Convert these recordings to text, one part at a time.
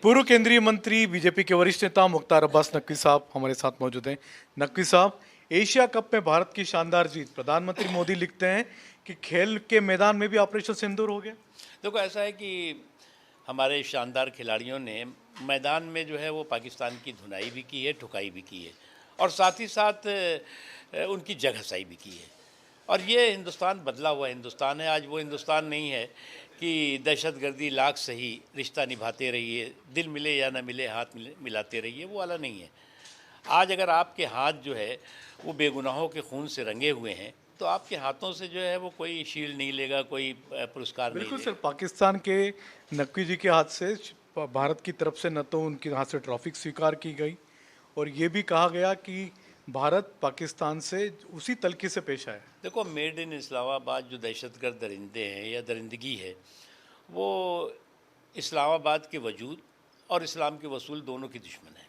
पूर्व केंद्रीय मंत्री बीजेपी के वरिष्ठ नेता मुख्तार अब्बास नकवी साहब हमारे साथ मौजूद हैं। नकवी साहब, एशिया कप में भारत की शानदार जीत, प्रधानमंत्री मोदी लिखते हैं कि खेल के मैदान में भी ऑपरेशन सिंदूर हो गया। देखो, ऐसा है कि हमारे शानदार खिलाड़ियों ने मैदान में जो है वो पाकिस्तान की धुनाई भी की है, ठुकाई भी की है और साथ ही साथ उनकी जगहसाई भी की है। और ये हिंदुस्तान बदला हुआ हिंदुस्तान है। आज वो हिंदुस्तान नहीं है कि दहशतगर्दी लाख सही रिश्ता निभाते रहिए, दिल मिले या ना मिले हाथ मिलाते रहिए, वो वाला नहीं है। आज अगर आपके हाथ जो है वो बेगुनाहों के खून से रंगे हुए हैं तो आपके हाथों से जो है वो कोई शील्ड नहीं लेगा, कोई पुरस्कार नहीं लेगा। बिल्कुल सर, पाकिस्तान के नकवी जी के हाथ से भारत की तरफ से न तो उनके हाथ से ट्रॉफी स्वीकार की गई और ये भी कहा गया कि भारत पाकिस्तान से उसी तलखी से पेश आया। देखो, मेड इन इस्लामाबाद जो दहशतगर्द दरिंदे हैं या दरिंदगी है, वो इस्लामाबाद के वजूद और इस्लाम के वसूल दोनों की दुश्मन है।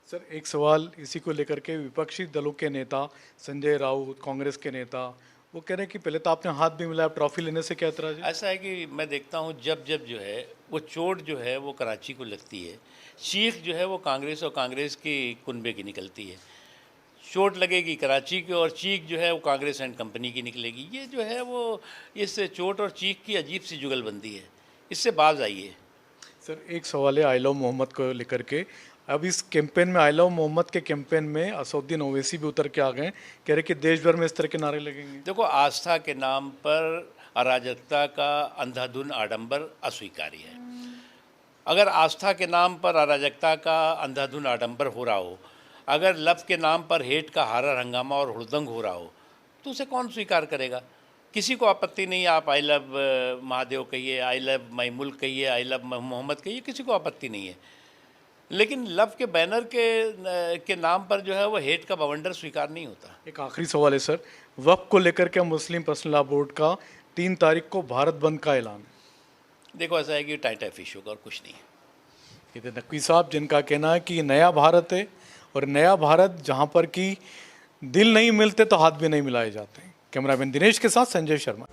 सर, एक सवाल इसी को लेकर के विपक्षी दलों के नेता संजय राउत, कांग्रेस के नेता, वो कह रहे हैं कि पहले तो आपने हाथ भी मिलाया, ट्रॉफी लेने से क्या एतराज है? ऐसा है कि मैं देखता हूँ जब जब जो है वो चोट जो है वो कराची को लगती है, चीख जो है वो कांग्रेस और कांग्रेस की कुनबे की निकलती है। चोट लगेगी कराची की और चीख जो है वो कांग्रेस एंड कंपनी की निकलेगी। ये जो है वो इस चोट और चीख की अजीब सी जुगलबंदी है, इससे बाज आइए। सर, एक सवाल है आई लव मोहम्मद को लेकर के। अब इस कैंपेन में, आई लव मोहम्मद के कैंपेन में असदुद्दीन ओवैसी भी उतर के आ गए, कह रहे कि देश भर में इस तरह के नारे लगेंगे। देखो, आस्था के नाम पर अराजकता का अंधाधुन आडंबर अस्वीकार्य है। अगर आस्था के नाम पर अराजकता का अंधाधुन आडंबर हो रहा हो, अगर लव के नाम पर हेट का हारा हंगामा और हुड़दंग हो रहा हो, तो उसे कौन स्वीकार करेगा? किसी को आपत्ति नहीं है, आप आई लव महादेव कहिए, आई लव माई मुल्क कहिए, आई लव मोहम्मद कहिए, किसी को आपत्ति नहीं है। लेकिन लव के बैनर के नाम पर जो है वो हेट का बवंडर स्वीकार नहीं होता। एक आखिरी सवाल है सर, वक्फ को लेकर के मुस्लिम पर्सनल लॉ बोर्ड का 3 तारीख को भारत बंद का ऐलान। देखो, ऐसा है कि टाइटा फिश होगा और कुछ नहीं है। ये थे नकवी साहब, जिनका कहना है कि नया भारत है और नया भारत जहां पर कि दिल नहीं मिलते तो हाथ भी नहीं मिलाए जाते। कैमरामैन दिनेश के साथ संजय शर्मा।